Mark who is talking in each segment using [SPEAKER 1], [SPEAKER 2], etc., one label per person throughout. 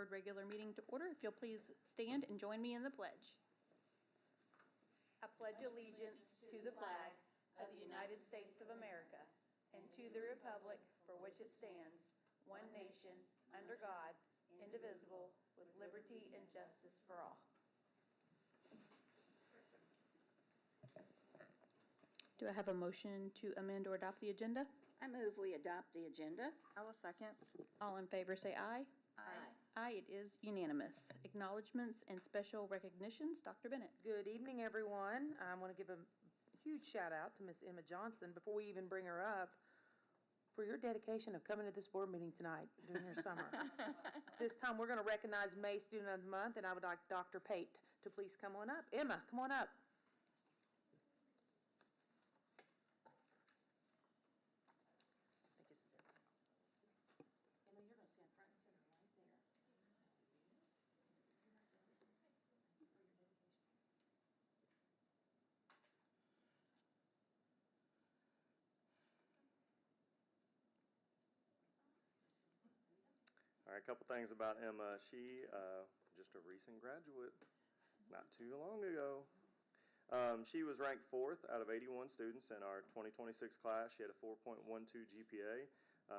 [SPEAKER 1] Board regular meeting to order. If you'll please stand and join me in the pledge. I pledge allegiance to the flag of the United States of America and to the republic for which it stands, one nation, under God, indivisible, with liberty and justice for all. Do I have a motion to amend or adopt the agenda?
[SPEAKER 2] I move we adopt the agenda.
[SPEAKER 3] I will second.
[SPEAKER 1] All in favor say aye.
[SPEAKER 2] Aye.
[SPEAKER 1] Aye, it is unanimous. Acknowledgements and special recognitions. Dr. Bennett.
[SPEAKER 3] Good evening, everyone. I want to give a huge shout out to Miss Emma Johnson before we even bring her up for your dedication of coming to this board meeting tonight during your summer. This time we're going to recognize May Student of the Month, and I would like Dr. Pate to please come on up. Emma, come on up.
[SPEAKER 4] Emma, you're going to stand front and center right there. For your dedication.
[SPEAKER 5] All right, a couple things about Emma. She just a recent graduate, not too long ago. She was ranked 4th out of 81 students in our 2026 class. She had a 4.12 GPA.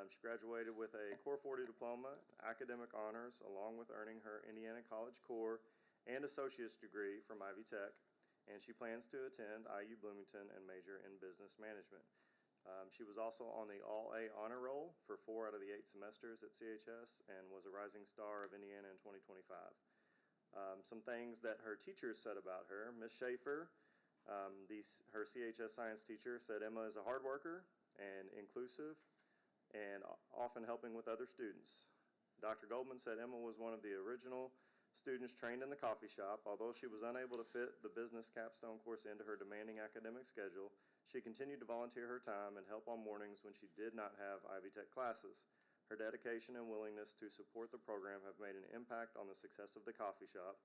[SPEAKER 5] She graduated with a Core 40 diploma, academic honors, along with earning her Indiana College Core and associate's degree from Ivy Tech. And she plans to attend IU Bloomington and major in business management. She was also on the All-A honor roll for 4 out of the 8 semesters at CHS and was a Rising Star of Indiana in 2025. Some things that her teachers said about her. Ms. Schaefer, her CHS science teacher, said Emma is a hard worker and inclusive and often helping with other students. Dr. Goldman said Emma was one of the original students trained in the coffee shop. Although she was unable to fit the business capstone course into her demanding academic schedule, she continued to volunteer her time and help on mornings when she did not have Ivy Tech classes. Her dedication and willingness to support the program have made an impact on the success of the coffee shop.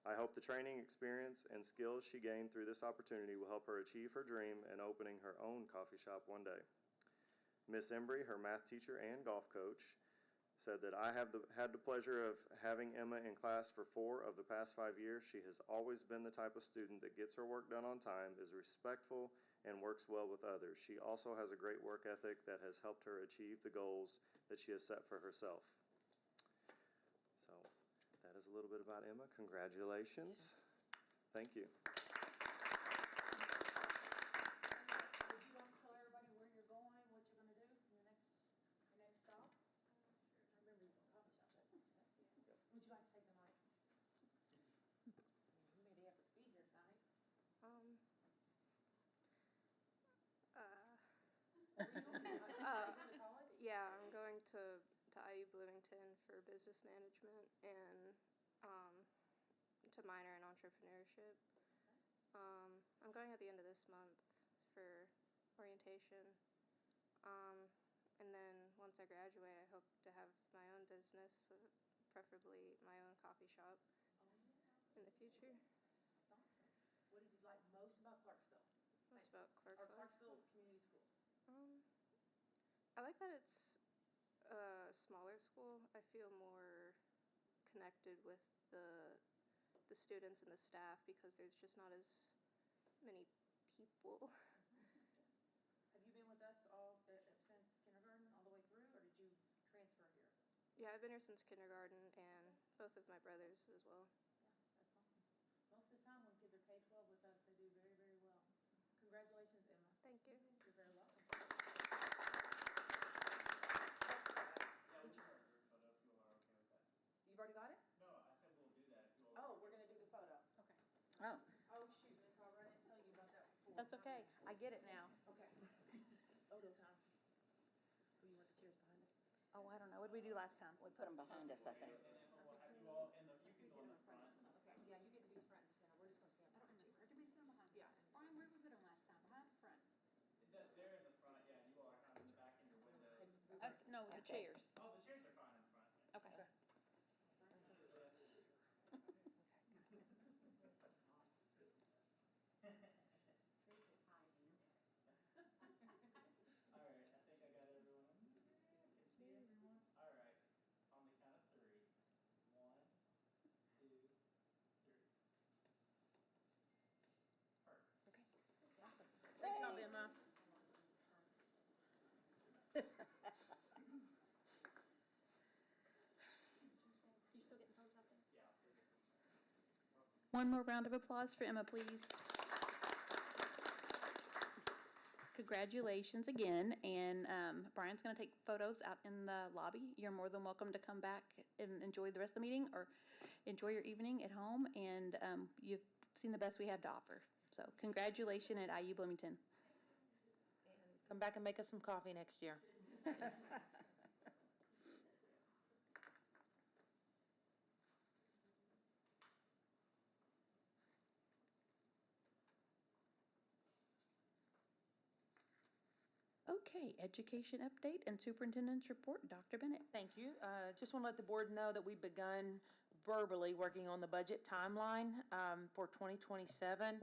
[SPEAKER 5] I hope the training, experience, and skills she gained through this opportunity will help her achieve her dream in opening her own coffee shop one day. Miss Embry, her math teacher and golf coach, said that I have had the pleasure of having Emma in class for 4 of the past 5 years. She has always been the type of student that gets her work done on time, is respectful, and works well with others. She also has a great work ethic that has helped her achieve the goals that she has set for herself. So that is a little bit about Emma. Congratulations. Thank you.
[SPEAKER 4] Would you want to tell everybody where you're going, what you're going to do in your next stop? I remember you going to coffee shop. Would you like to take the mic? You made the effort to be here tonight. Where are you going to college?
[SPEAKER 6] Yeah, I'm going to IU Bloomington for business management and to minor in entrepreneurship. I'm going at the end of this month for orientation. And then once I graduate, I hope to have my own business, preferably my own coffee shop in the future.
[SPEAKER 4] Awesome. What did you like most about Clarksville?
[SPEAKER 6] Most about Clarksville?
[SPEAKER 4] Or Clarksville Community Schools?
[SPEAKER 6] I like that it's a smaller school. I feel more connected with the students and the staff because there's just not as many people.
[SPEAKER 4] Have you been with us all since kindergarten, all the way through, or did you transfer here?
[SPEAKER 6] Yeah, I've been here since kindergarten, and both of my brothers as well.
[SPEAKER 4] Yeah, that's awesome. Most of the time when kids are K-12 with us, they do very, very well. Congratulations, Emma.
[SPEAKER 6] Thank you.
[SPEAKER 4] You're very welcome. You've already got it?
[SPEAKER 7] No, I said we'll do that.
[SPEAKER 4] Oh, we're going to do the photo. Okay.
[SPEAKER 3] Oh.
[SPEAKER 4] Oh, shoot, Miss Harper, I didn't tell you about that before.
[SPEAKER 1] That's okay. I get it now.
[SPEAKER 4] Okay. Photo time. Who you want the chairs behind us?
[SPEAKER 1] Oh, I don't know. What did we do last time?
[SPEAKER 2] We put them behind us, I think.
[SPEAKER 7] And then we'll have you all you can go in the front.
[SPEAKER 4] Okay, yeah, you get to be front and center. We're just going to stand behind you.
[SPEAKER 8] Or did we put them behind?
[SPEAKER 4] Yeah.
[SPEAKER 8] Brian, where did we put them last time? Behind the front?
[SPEAKER 7] They're in the front, yeah. You all are kind of in the back in your windows.
[SPEAKER 1] No, the chairs.
[SPEAKER 7] Oh, the chairs are fine in front.
[SPEAKER 1] Okay.
[SPEAKER 7] All right, I think I got everyone. Can see everyone? All right, on the count of 3.
[SPEAKER 1] One more round of applause for Emma, please. Congratulations again, and Brian's going to take photos out in the lobby. You're more than welcome to come back and enjoy the rest of the meeting or enjoy your evening at home, and you've seen the best we have to offer. So congratulations at IU Bloomington.
[SPEAKER 3] Come back and make us some coffee next year.
[SPEAKER 1] Okay, education update and superintendent's report. Dr. Bennett.
[SPEAKER 3] Thank you. Just want to let the board know that we've begun verbally working on the budget timeline for 2027.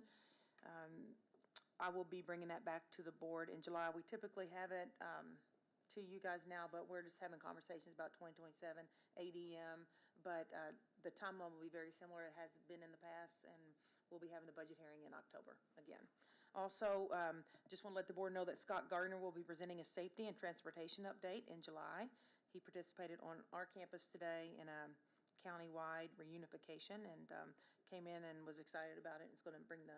[SPEAKER 3] I will be bringing that back to the board in July. We typically have it to you guys now, but we're just having conversations about 2027 ADM. But the timeline will be very similar. It has been in the past, and we'll be having the budget hearing in October again. Also, just want to let the board know that Scott Gardner will be presenting a safety and transportation update in July. He participated on our campus today in a county-wide reunification and came in and was excited about it and is going to bring the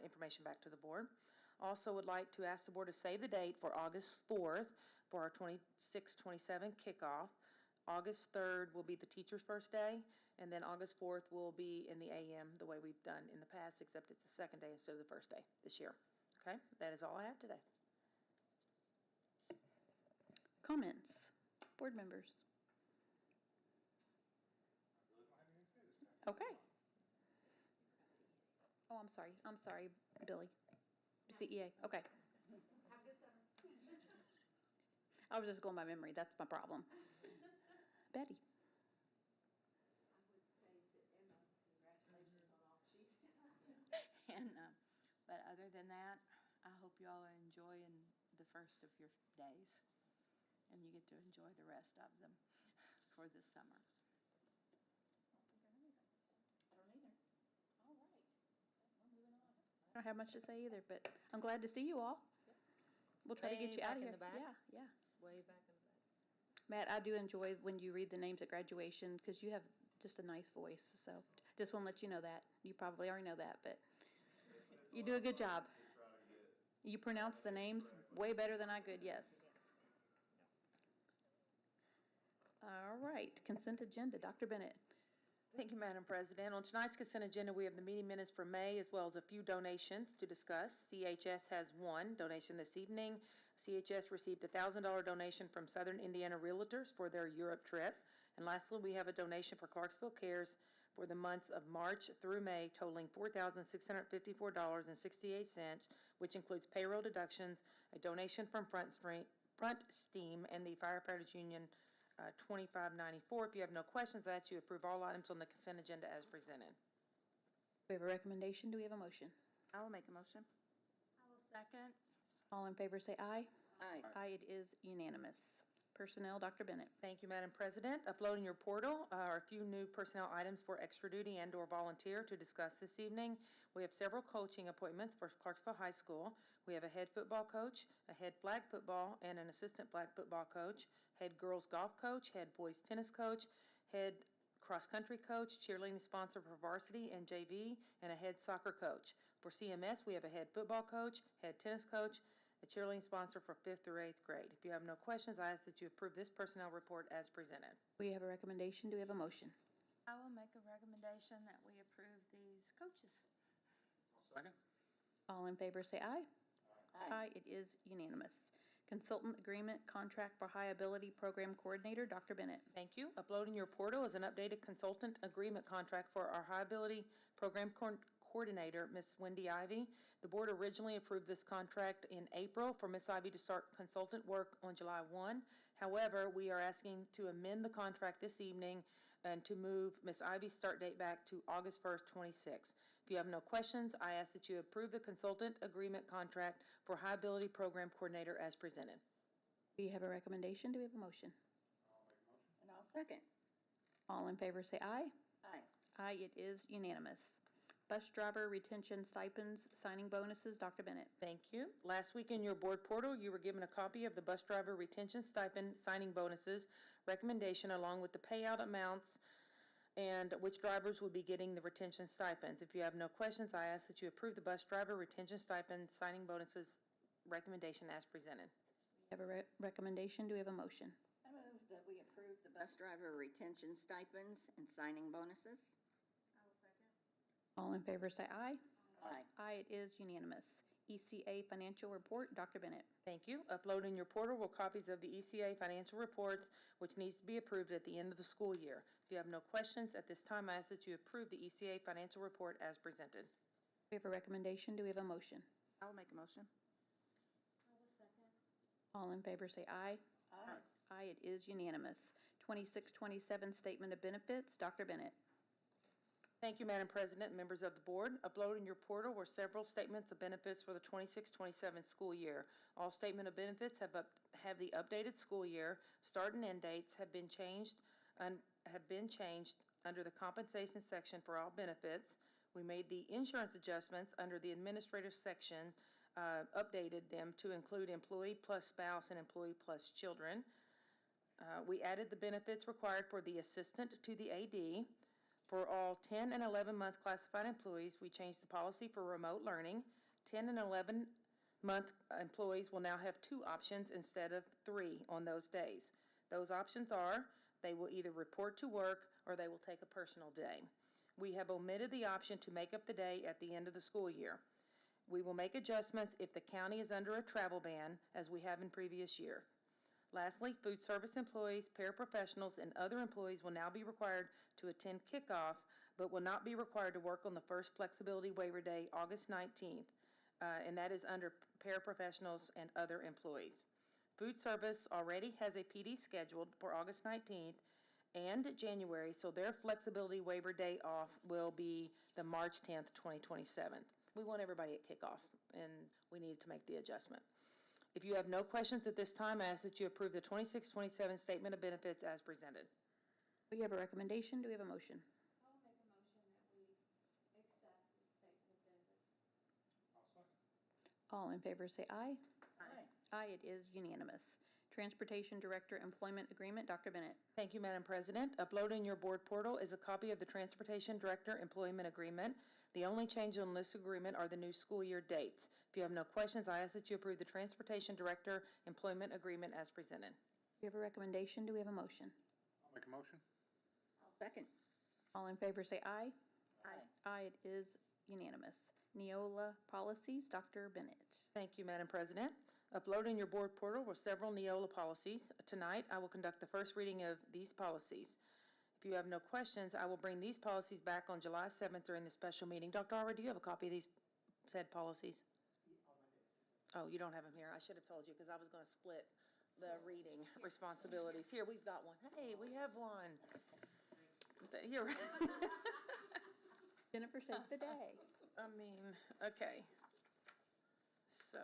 [SPEAKER 3] information back to the board. Also would like to ask the board to save the date for August 4th for our 26-27 kickoff. August 3rd will be the teacher's first day, and then August 4th will be in the AM the way we've done in the past, except it's the second day instead of the first day this year. Okay, that is all I have today.
[SPEAKER 1] Comments? Board members? Okay. Oh, I'm sorry, Billy. CEA, okay.
[SPEAKER 8] Have a good summer.
[SPEAKER 1] I was just going by memory, that's my problem. Betty?
[SPEAKER 8] I would say to Emma, congratulations on all she's done.
[SPEAKER 9] And, but other than that, I hope you all are enjoying the first of your days, and you get to enjoy the rest of them for this summer.
[SPEAKER 4] I don't either. All right. We're moving on.
[SPEAKER 1] I don't have much to say either, but I'm glad to see you all. We'll try to get
[SPEAKER 3] Way
[SPEAKER 1] you out
[SPEAKER 3] back
[SPEAKER 1] of
[SPEAKER 3] in
[SPEAKER 1] here.
[SPEAKER 3] the back?
[SPEAKER 1] Yeah.
[SPEAKER 3] Way back in the back.
[SPEAKER 1] Matt, I do enjoy when you read the names at graduation because you have just a nice voice. So just want to let you know that. You probably already know that, but you do a good job. You pronounce the names way better than I could, yes. All right, consent agenda. Dr. Bennett.
[SPEAKER 3] Thank you, Madam President. On tonight's consent agenda, we have the meeting minutes for May as well as a few donations to discuss. CHS has one donation this evening. CHS received a $1,000 donation from Southern Indiana Realtors for their Europe trip. And lastly, we have a donation for Clarksville Cares for the months of March through May totaling $4,654.68, which includes payroll deductions, a donation from Front Steam, and the Firefighters Union 2594. If you have no questions, I ask you to approve all items on the consent agenda as presented.
[SPEAKER 1] We have a recommendation. Do we have a motion?
[SPEAKER 2] I will make a motion.
[SPEAKER 8] I will
[SPEAKER 9] Second?
[SPEAKER 1] All in favor say aye.
[SPEAKER 2] Aye.
[SPEAKER 1] Aye, it is unanimous. Personnel, Dr. Bennett.
[SPEAKER 3] Thank you, Madam President. Uploading your portal are a few new personnel items for extra duty and/or volunteer to discuss this evening. We have several coaching appointments for Clarksville High School. We have a head football coach, a head flag football, and an assistant flag football coach, head girls golf coach, head boys tennis coach, head cross-country coach, cheerleading sponsor for varsity and JV, and a head soccer coach. For CMS, we have a head football coach, head tennis coach, a cheerleading sponsor for 5th through 8th grade. If you have no questions, I ask that you approve this personnel report as presented.
[SPEAKER 1] We have a recommendation. Do we have a motion?
[SPEAKER 9] I will make a recommendation that we approve these coaches.
[SPEAKER 7] Second?
[SPEAKER 1] All in favor say aye.
[SPEAKER 2] Aye.
[SPEAKER 1] It is unanimous. Consultant agreement contract for high ability program coordinator, Dr. Bennett.
[SPEAKER 3] Thank you. Uploading your portal is an updated consultant agreement contract for our high ability program coordinator, Ms. Wendy Ivy. The board originally approved this contract in April for Ms. Ivy to start consultant work on July 1. However, we are asking to amend the contract this evening and to move Ms. Ivy's start date back to August 1st, 26. If you have no questions, I ask that you approve the consultant agreement contract for high ability program coordinator as presented.
[SPEAKER 1] We have a recommendation. Do we have a motion?
[SPEAKER 2] And I'll second.
[SPEAKER 1] All in favor say aye.
[SPEAKER 2] Aye.
[SPEAKER 1] Aye, it is unanimous. Bus driver retention stipends, signing bonuses, Dr. Bennett.
[SPEAKER 3] Thank you. Last week in your board portal, you were given a copy of the bus driver retention stipend signing bonuses recommendation along with the payout amounts and which drivers would be getting the retention stipends. If you have no questions, I ask that you approve the bus driver retention stipend signing bonuses recommendation as presented.
[SPEAKER 1] We have a recommendation. Do we have a motion?
[SPEAKER 2] I move that we approve the bus driver retention stipends and signing bonuses.
[SPEAKER 4] I will second.
[SPEAKER 1] All in favor say aye.
[SPEAKER 2] Aye.
[SPEAKER 1] Aye, it is unanimous. ECA financial report, Dr. Bennett.
[SPEAKER 3] Thank you. Upload in your portal will copies of the ECA financial reports, which needs to be approved at the end of the school year. If you have no questions, at this time, I ask that you approve the ECA financial report as presented.
[SPEAKER 1] We have a recommendation. Do we have a motion?
[SPEAKER 2] I will make a motion.
[SPEAKER 4] I will second.
[SPEAKER 1] All in favor say aye.
[SPEAKER 2] Aye.
[SPEAKER 1] Aye, it is unanimous. 2627 statement of benefits, Dr. Bennett.
[SPEAKER 3] Thank you, Madam President and members of the board. Upload in your portal were several statements of benefits for the 26-27 school year. All statement of benefits have the updated school year. Start and end dates have been changed under the compensation section for all benefits. We made the insurance adjustments under the administrative section, updated them to include employee plus spouse and employee plus children. We added the benefits required for the assistant to the AD. For all 10 and 11-month classified employees, we changed the policy for remote learning. 10 and 11-month employees will now have 2 options instead of 3 on those days. Those options are they will either report to work or they will take a personal day. We have omitted the option to make up the day at the end of the school year. We will make adjustments if the county is under a travel ban, as we have in previous year. Lastly, food service employees, paraprofessionals, and other employees will now be required to attend kickoff, but will not be required to work on the first flexibility waiver day, August 19th, and that is under paraprofessionals and other employees. Food service already has a PD scheduled for August 19th and January, so their flexibility waiver day off will be the March 10th, 2027. We want everybody at kickoff, and we needed to make the adjustment. If you have no questions at this time, I ask that you approve the 26-27 statement of benefits as presented.
[SPEAKER 1] We have a recommendation. Do we have a motion?
[SPEAKER 8] I'll make a motion that we accept the statement of benefits.
[SPEAKER 7] I'll second.
[SPEAKER 1] All in favor say aye.
[SPEAKER 2] Aye.
[SPEAKER 1] Aye, it is unanimous. Transportation Director Employment Agreement, Dr. Bennett.
[SPEAKER 3] Thank you, Madam President. Upload in your board portal is a copy of the Transportation Director Employment Agreement. The only change on this agreement are the new school year dates. If you have no questions, I ask that you approve the Transportation Director Employment Agreement as presented.
[SPEAKER 1] We have a recommendation. Do we have a motion?
[SPEAKER 7] I'll make a motion.
[SPEAKER 2] I'll second.
[SPEAKER 1] All in favor say aye.
[SPEAKER 2] Aye.
[SPEAKER 1] Aye, it is unanimous. Neola Policies, Dr. Bennett.
[SPEAKER 3] Thank you, Madam President. Upload in your board portal were several Neola policies. Tonight, I will conduct the first reading of these policies. If you have no questions, I will bring these policies back on July 7th during the special meeting. Dr. Arwa, do you have a copy of these said policies? Oh, you don't have them here. I should have told you because I was going to split the reading responsibilities. Here, we've got one. Hey, we have one. Here.
[SPEAKER 1] Jennifer saves the day.
[SPEAKER 3] I mean, okay. So,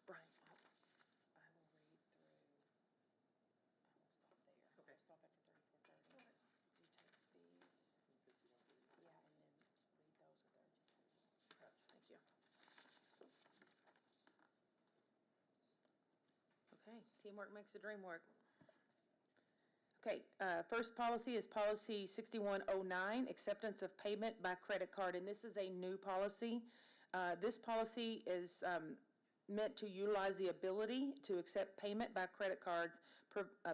[SPEAKER 3] Brian, I will read through. I will stop there. Okay. Stop after 34:30. You take these. Yeah, and then read those with urgency. Thank you. Okay, teamwork makes the dream work. Okay, first policy is policy 6109, acceptance of payment by credit card, and this is a new policy. This policy is meant to utilize the ability to accept payment by credit cards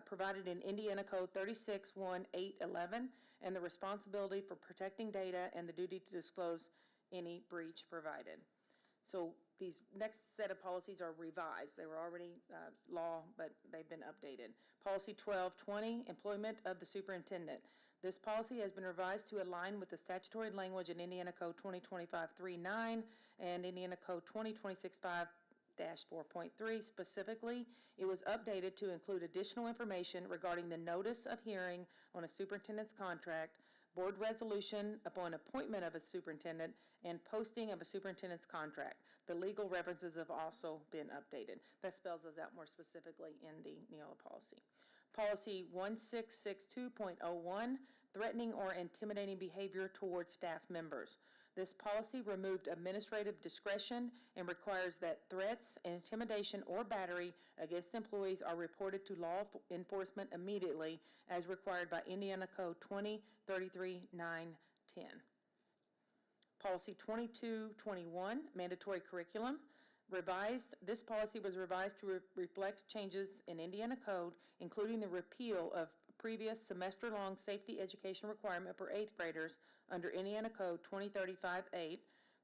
[SPEAKER 3] provided in Indiana Code 361811, and the responsibility for protecting data and the duty to disclose any breach provided. So these next set of policies are revised. They were already law, but they've been updated. Policy 1220, employment of the superintendent. This policy has been revised to align with the statutory language in Indiana Code 2025-39 and Indiana Code 2026-5-4.3. Specifically, it was updated to include additional information regarding the notice of hearing on a superintendent's contract, board resolution upon appointment of a superintendent, and posting of a superintendent's contract. The legal references have also been updated. That spells those out more specifically in the Neola policy. Policy 1662.01, threatening or intimidating behavior towards staff members. This policy removed administrative discretion and requires that threats, intimidation, or battery against employees are reported to law enforcement immediately as required by Indiana Code 2033-910. Policy 2221, mandatory curriculum. This policy was revised to reflect changes in Indiana Code, including the repeal of previous semester-long safety education requirement for 8th graders under Indiana Code 2035-8.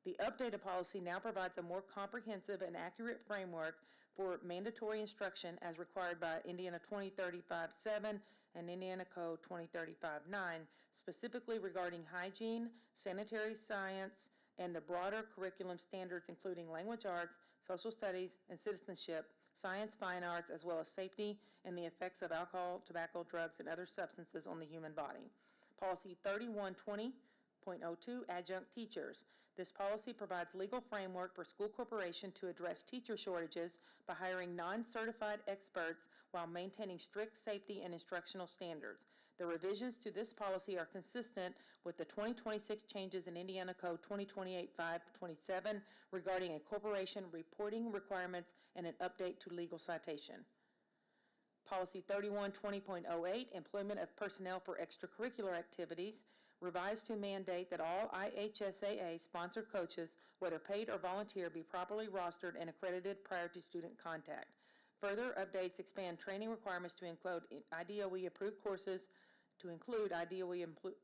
[SPEAKER 3] The updated policy now provides a more comprehensive and accurate framework for mandatory instruction as required by Indiana 2035-7 and Indiana Code 2035-9, specifically regarding hygiene, sanitary science, and the broader curriculum standards including language arts, social studies, and citizenship, science, fine arts, as well as safety and the effects of alcohol, tobacco, drugs, and other substances on the human body. Policy 3120.02, adjunct teachers. This policy provides legal framework for school corporation to address teacher shortages by hiring non-certified experts while maintaining strict safety and instructional standards. The revisions to this policy are consistent with the 2026 changes in Indiana Code 2028-527 regarding a corporation reporting requirements and an update to legal citation. Policy 3120.08, employment of personnel for extracurricular activities, revised to mandate that all IHSAA-sponsored coaches, whether paid or volunteer, be properly rostered and accredited prior to student contact. Further updates expand training requirements to include IDOE-approved courses,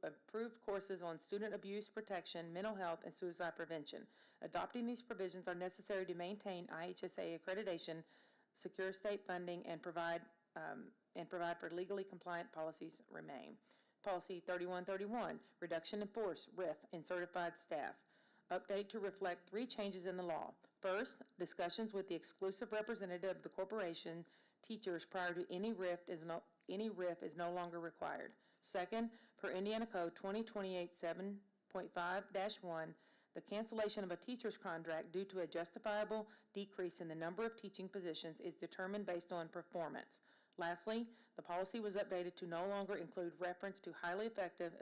[SPEAKER 3] approved courses on student abuse protection, mental health, and suicide prevention. Adopting these provisions are necessary to maintain IHSA accreditation, secure state funding, and provide for legally compliant policies remain. Policy 3131, reduction in force, RIF, in certified staff. Update to reflect 3 changes in the law. First, discussions with the exclusive representative of the corporation teachers prior to any RIF is no longer required. Second, per Indiana Code 2028-7.5-1, the cancellation of a teacher's contract due to a justifiable decrease in the number of teaching positions is determined based on performance. Lastly, the policy was updated to no longer include reference to highly effective,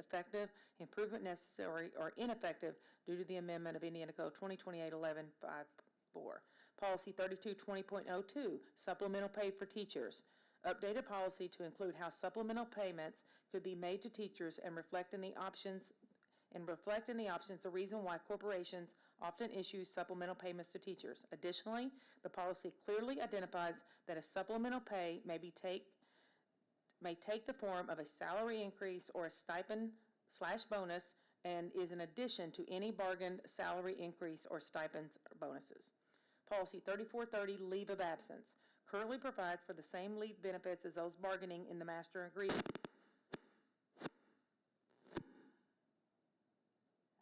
[SPEAKER 3] improvement necessary, or ineffective due to the amendment of Indiana Code 2028-11-54. Policy 3220.02, supplemental pay for teachers. Updated policy to include how supplemental payments could be made to teachers and reflect in the options the reason why corporations often issue supplemental payments to teachers. Additionally, the policy clearly identifies that a supplemental pay may take the form of a salary increase or a stipend/bonus and is in addition to any bargained salary increase or stipends or bonuses. Policy 3430, leave of absence, currently provides for the same leave benefits as those bargaining in the master agreement.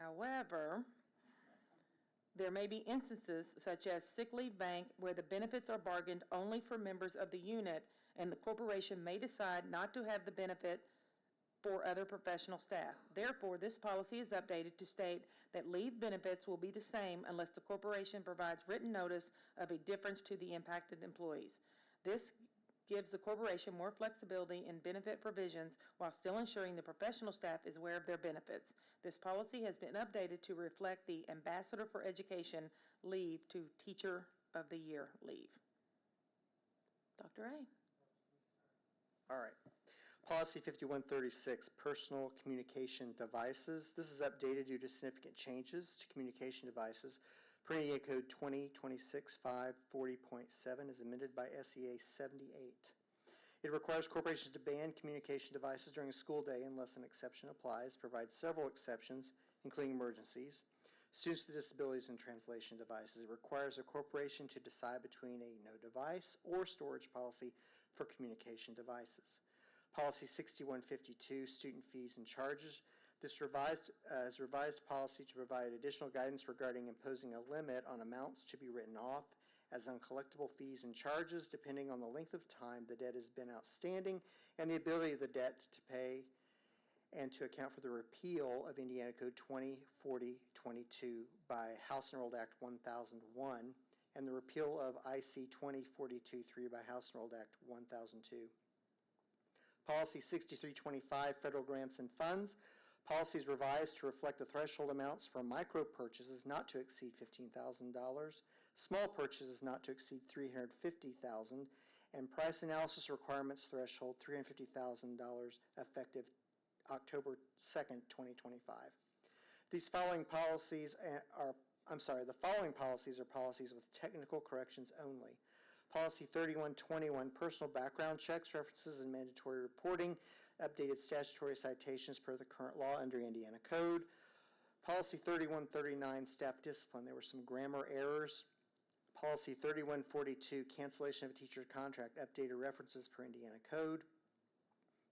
[SPEAKER 3] However, there may be instances such as sick leave bank where the benefits are bargained only for members of the unit and the corporation may decide not to have the benefit for other professional staff. Therefore, this policy is updated to state that leave benefits will be the same unless the corporation provides written notice of a difference to the impacted employees. This gives the corporation more flexibility in benefit provisions while still ensuring the professional staff is aware of their benefits. This policy has been updated to reflect the Ambassador for Education leave to Teacher of the Year leave. Dr. A.
[SPEAKER 10] All right. Policy 5136, personal communication devices. This is updated due to significant changes to communication devices. Per Indiana Code 2026-540.7 is amended by SEA 78. It requires corporations to ban communication devices during a school day unless an exception applies, provides several exceptions, including emergencies, students with disabilities, and translation devices. It requires a corporation to decide between a no device or storage policy for communication devices. Policy 6152, student fees and charges. This revised policy to provide additional guidance regarding imposing a limit on amounts to be written off as uncollectible fees and charges depending on the length of time the debt has been outstanding and the ability of the debt to pay, and to account for the repeal of Indiana Code 2040-22 by House Enrolled Act 1001 and the repeal of IC 2042-3 by House Enrolled Act 1002. Policy 6325, federal grants and funds. Policies revised to reflect the threshold amounts for micro purchases not to exceed $15,000, small purchases not to exceed $350,000, and price analysis requirements threshold $350,000 effective October 2nd, 2025. These following policies the following policies are policies with technical corrections only. Policy 3121, personal background checks, references, and mandatory reporting, updated statutory citations per the current law under Indiana Code. Policy 3139, staff discipline. There were some grammar errors. Policy 3142, cancellation of a teacher's contract, updated references per Indiana Code.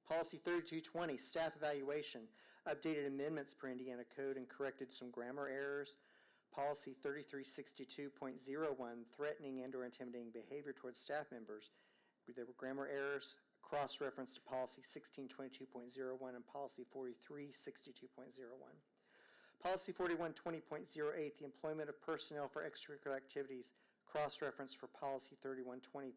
[SPEAKER 10] Policy 3220, staff evaluation, updated amendments per Indiana Code and corrected some grammar errors. Policy 3362.01, threatening and or intimidating behavior towards staff members. There were grammar errors, cross-reference to Policy 1622.01 and Policy 4362.01. Policy 4120.08, the employment of personnel for extracurricular activities, cross-reference for Policy 3120.08.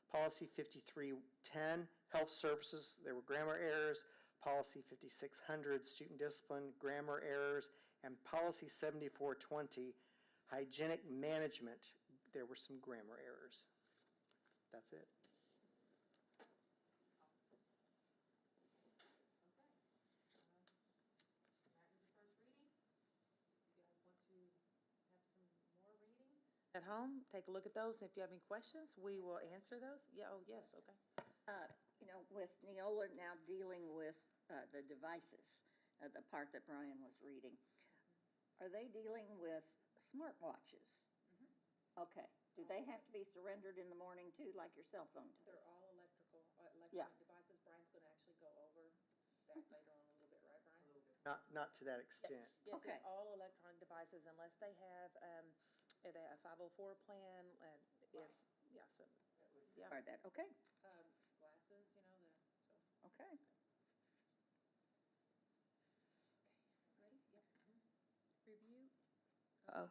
[SPEAKER 10] Policy 5310, health services, there were grammar errors. Policy 5600, student discipline, grammar errors. And Policy 7420, hygienic management, there were some grammar errors. That's it.
[SPEAKER 3] At home, take a look at those. If you have any questions, we will answer those. Yeah, oh, yes, okay.
[SPEAKER 2] With Neola now dealing with the devices, the part that Brian was reading, are they dealing with smartwatches? Okay. Do they have to be surrendered in the morning too, like your cell phone does?
[SPEAKER 3] They're all electronic
[SPEAKER 2] Yeah.
[SPEAKER 3] devices. Brian's going to actually go over that later on a little bit, right, Brian?
[SPEAKER 10] Not to that extent.
[SPEAKER 3] Yes,
[SPEAKER 2] Okay.
[SPEAKER 3] they're all electronic devices unless they have a 504 plan.
[SPEAKER 2] Are that okay?
[SPEAKER 3] Glasses,
[SPEAKER 2] Okay.
[SPEAKER 1] Review. Oh,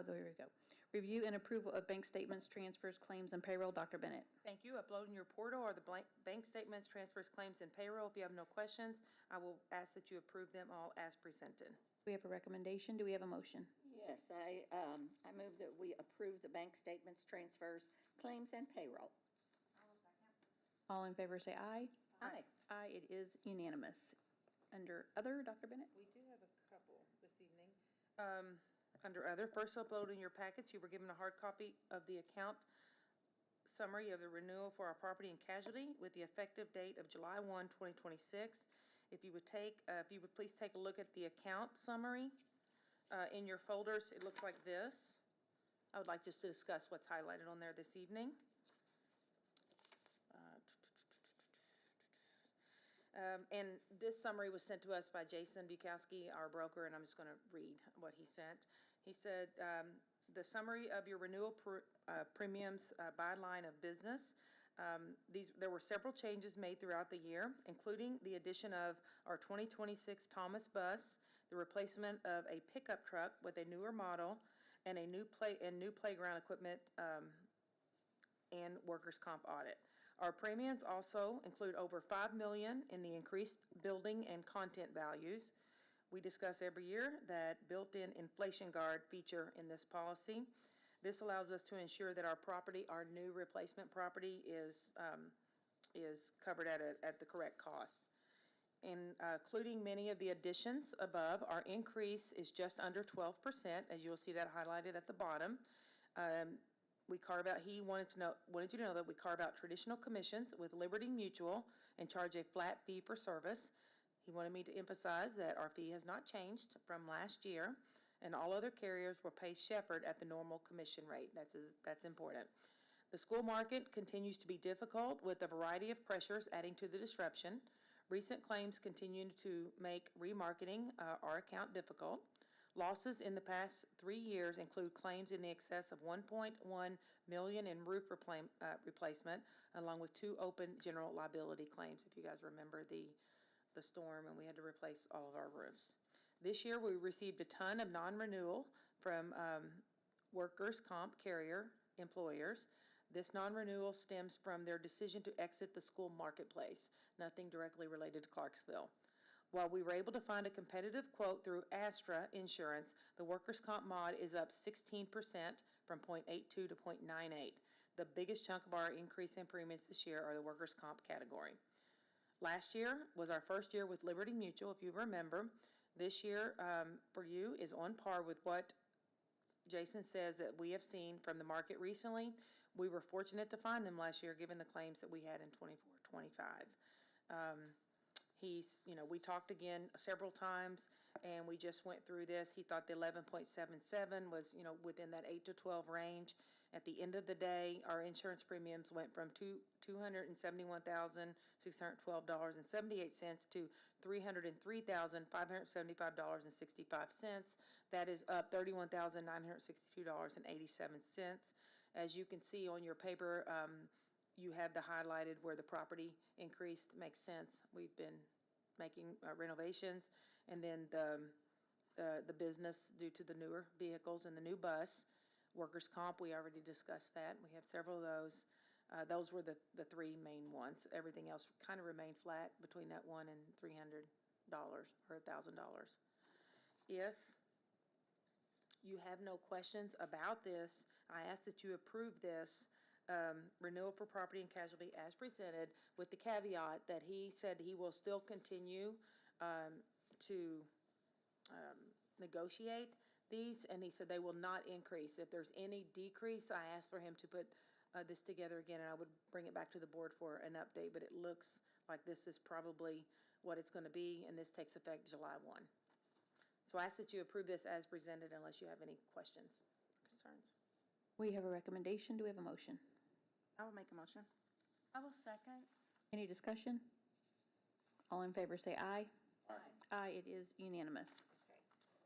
[SPEAKER 1] there we go. Review and approval of bank statements, transfers, claims, and payroll. Dr. Bennett.
[SPEAKER 3] Thank you. Uploading your portal are the bank statements, transfers, claims, and payroll. If you have no questions, I will ask that you approve them all as presented.
[SPEAKER 1] We have a recommendation. Do we have a motion?
[SPEAKER 2] Yes, I move that we approve the bank statements, transfers, claims, and payroll.
[SPEAKER 1] All in favor say aye.
[SPEAKER 2] Aye.
[SPEAKER 1] Aye, it is unanimous. Under other, Dr. Bennett?
[SPEAKER 3] We do have a couple this evening. Under other, first upload in your packets, you were given a hard copy of the account summary of the renewal for our property and casualty with the effective date of July 1, 2026. If you would please take a look at the account summary in your folders. It looks like this. I would like just to discuss what's highlighted on there this evening. And this summary was sent to us by Jason Bukowski, our broker, and I'm just going to read what he sent. He said, the summary of your renewal premiums by line of business. There were several changes made throughout the year, including the addition of our 2026 Thomas bus, the replacement of a pickup truck with a newer model, and new playground equipment and workers' comp audit. Our premiums also include over $5 million in the increased building and content values. We discuss every year that built-in inflation guard feature in this policy. This allows us to ensure that our new replacement property is covered at the correct cost. Including many of the additions above, our increase is just under 12%, as you'll see that highlighted at the bottom. He wanted you to know that we carve out traditional commissions with Liberty Mutual and charge a flat fee for service. He wanted me to emphasize that our fee has not changed from last year, and all other carriers will pay Shepherd at the normal commission rate. That's important. The school market continues to be difficult with a variety of pressures adding to the disruption. Recent claims continue to make remarketing our account difficult. Losses in the past 3 years include claims in the excess of $1.1 million in roof replacement, along with 2 open general liability claims. If you guys remember the storm and we had to replace all of our roofs. This year we received a ton of non-renewal from workers' comp carrier employers. This non-renewal stems from their decision to exit the school marketplace, nothing directly related to Clarksville. While we were able to find a competitive quote through Astra Insurance, the workers' comp mod is up 16% from 0.82 to 0.98. The biggest chunk of our increase in premiums this year are the workers' comp category. Last year was our first year with Liberty Mutual, if you remember. This year for you is on par with what Jason says that we have seen from the market recently. We were fortunate to find them last year given the claims that we had in 24-25. We talked again several times, and we just went through this. He thought the 11.77 was, within that 8 to 12 range. At the end of the day, our insurance premiums went from $271,612.78 to $303,575.65. That is up $31,962.87. As you can see on your paper, you have the highlighted where the property increased. Makes sense. We've been making renovations, and then the business due to the newer vehicles and the new bus. Workers' comp, we already discussed that. We have several of those. Those were the three main ones. Everything else kind of remained flat between that $100 and $300 or $1,000. If you have no questions about this, I ask that you approve this renewal for property and casualty as presented, with the caveat that he said he will still continue to negotiate these, and he said they will not increase. If there's any decrease, I asked for him to put this together again, and I would bring it back to the board for an update, but it looks like this is probably what it's going to be, and this takes effect July 1. So I ask that you approve this as presented unless you have any questions or concerns.
[SPEAKER 1] We have a recommendation. Do we have a motion?
[SPEAKER 9] I will make a motion. I will second.
[SPEAKER 1] Any discussion? All in favor say aye.
[SPEAKER 7] Aye.
[SPEAKER 1] Aye, it is unanimous.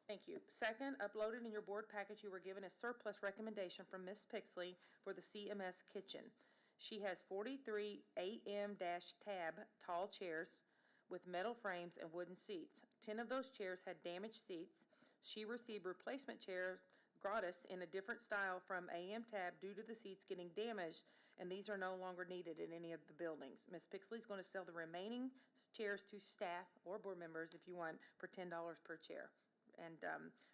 [SPEAKER 3] Thank you. Second, uploaded in your board package, you were given a surplus recommendation from Ms. Pixley for the CMS kitchen. She has 43 AM-tab tall chairs with metal frames and wooden seats. 10 of those chairs had damaged seats. She received replacement chairs gratis in a different style from AM-tab due to the seats getting damaged, and these are no longer needed in any of the buildings. Ms. Pixley is going to sell the remaining chairs to staff or board members, if you want, for $10 per chair. And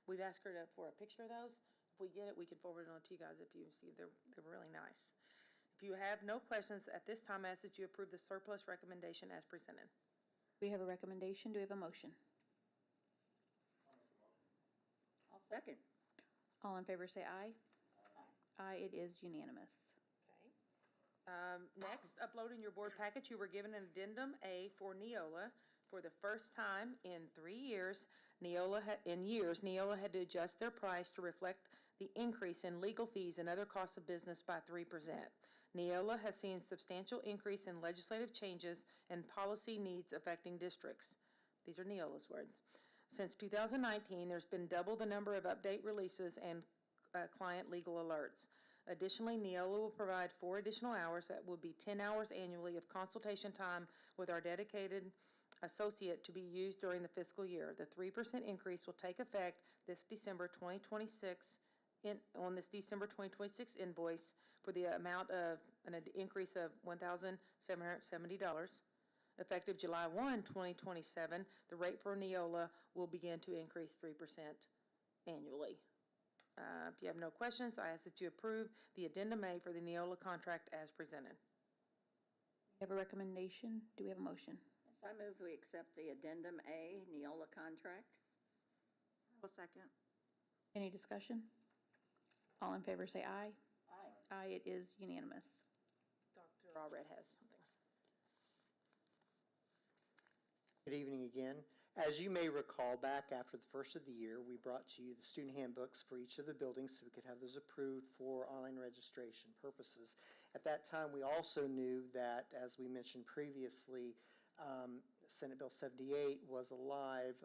[SPEAKER 3] we've asked her for a picture of those. If we get it, we can forward it on to you guys if you see. They're really nice. If you have no questions at this time, I ask that you approve the surplus recommendation as presented.
[SPEAKER 1] We have a recommendation. Do we have a motion?
[SPEAKER 2] I'll second.
[SPEAKER 1] All in favor say aye. Aye, it is unanimous.
[SPEAKER 3] Next, upload in your board package, you were given an addendum A for Neola. For the first time in 3 years, Neola had to adjust their price to reflect the increase in legal fees and other costs of business by 3%. Neola has seen substantial increase in legislative changes and policy needs affecting districts. These are Neola's words. Since 2019, there's been double the number of update releases and client legal alerts. Additionally, Neola will provide 4 additional hours, that will be 10 hours annually, of consultation time with our dedicated associate to be used during the fiscal year. The 3% increase will take effect this December 2026 on this December 2026 invoice for the amount of an increase of $1,770. Effective July 1, 2027, the rate for Neola will begin to increase 3% annually. If you have no questions, I ask that you approve the addendum A for the Neola contract as presented.
[SPEAKER 1] We have a recommendation. Do we have a motion?
[SPEAKER 2] I move we accept the addendum A, Neola contract.
[SPEAKER 9] I will second.
[SPEAKER 1] Any discussion? All in favor say aye.
[SPEAKER 2] Aye.
[SPEAKER 1] Aye, it is unanimous.
[SPEAKER 3] Dr. Allred has something.
[SPEAKER 10] Good evening again. As you may recall, back after the first of the year, we brought to you the student handbooks for each of the buildings so we could have those approved for online registration purposes. At that time, we also knew that, as we mentioned previously, Senate Bill 78 was alive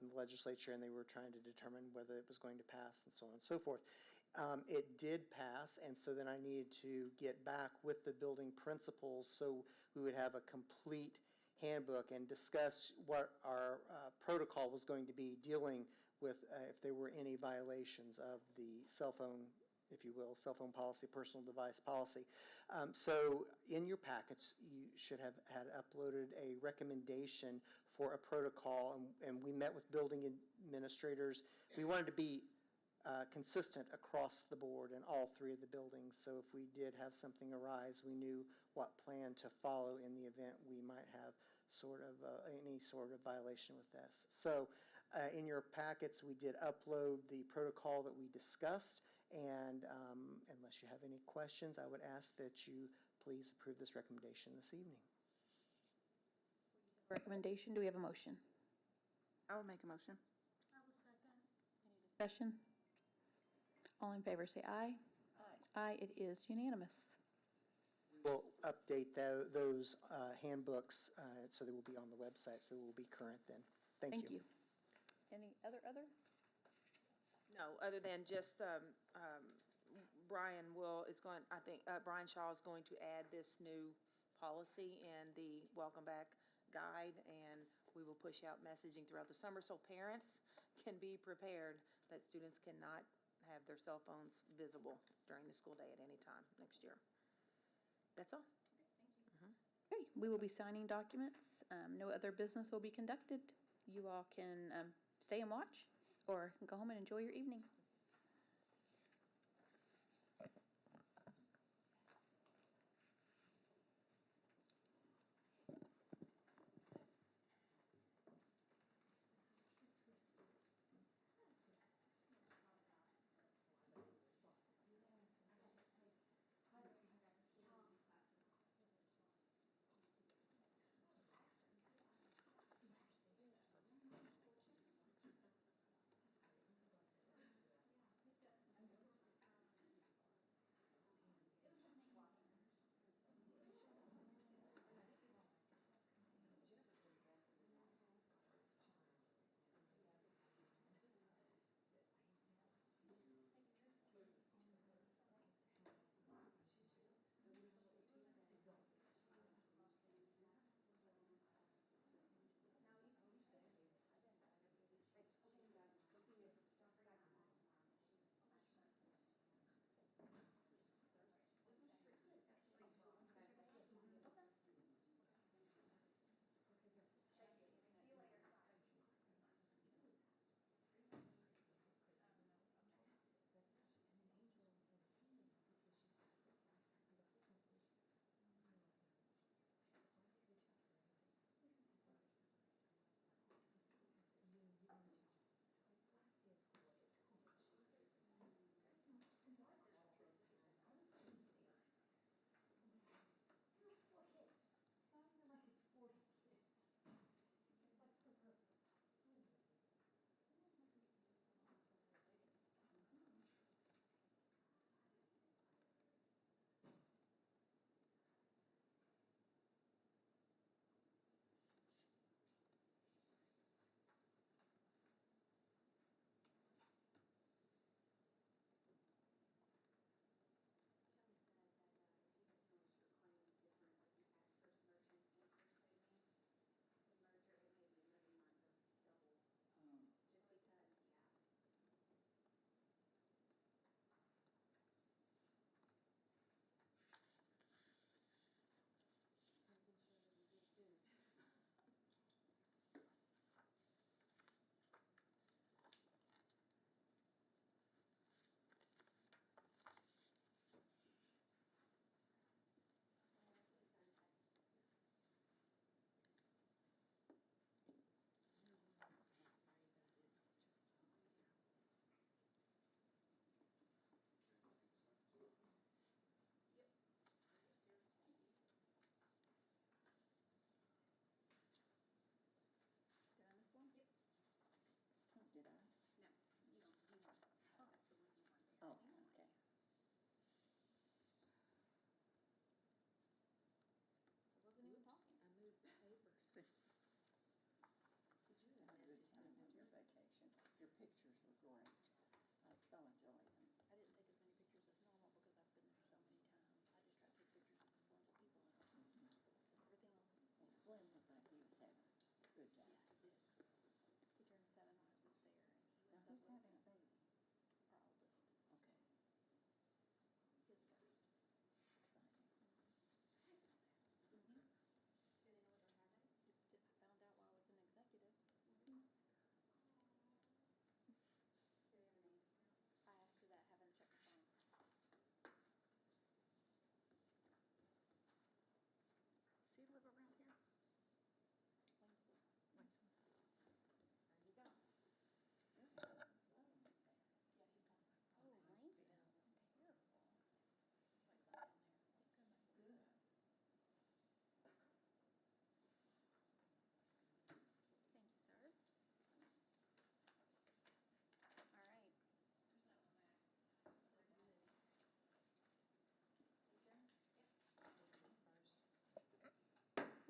[SPEAKER 10] in the legislature, and they were trying to determine whether it was going to pass and so on and so forth. It did pass, and so then I needed to get back with the building principals so we would have a complete handbook and discuss what our protocol was going to be dealing with if there were any violations of the cell phone if you will, cell phone policy, personal device policy. So in your packets, you should have had uploaded a recommendation for a protocol, and we met with building administrators. We wanted to be consistent across the board in all three of the buildings. So if we did have something arise, we knew what plan to follow in the event we might have any sort of violation with this. So in your packets, we did upload the protocol that we discussed. And unless you have any questions, I would ask that you please approve this recommendation this evening.
[SPEAKER 1] Recommendation, do we have a motion?
[SPEAKER 9] I will make a motion.
[SPEAKER 4] I will second.
[SPEAKER 1] Discussion? All in favor say aye. Aye, it is unanimous.
[SPEAKER 10] We'll update those handbooks so they will be on the website, so they will be current then. Thank you.
[SPEAKER 1] Any other?
[SPEAKER 3] No, other than just, Brian Shaw is going to add this new policy in the welcome back guide, and we will push out messaging throughout the summer so parents can be prepared that students cannot have their cell phones visible during the school day at any time next year. That's all.
[SPEAKER 1] Okay, we will be signing documents. No other business will be conducted. You all can stay and watch or go home and enjoy your evening.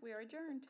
[SPEAKER 1] We are adjourned.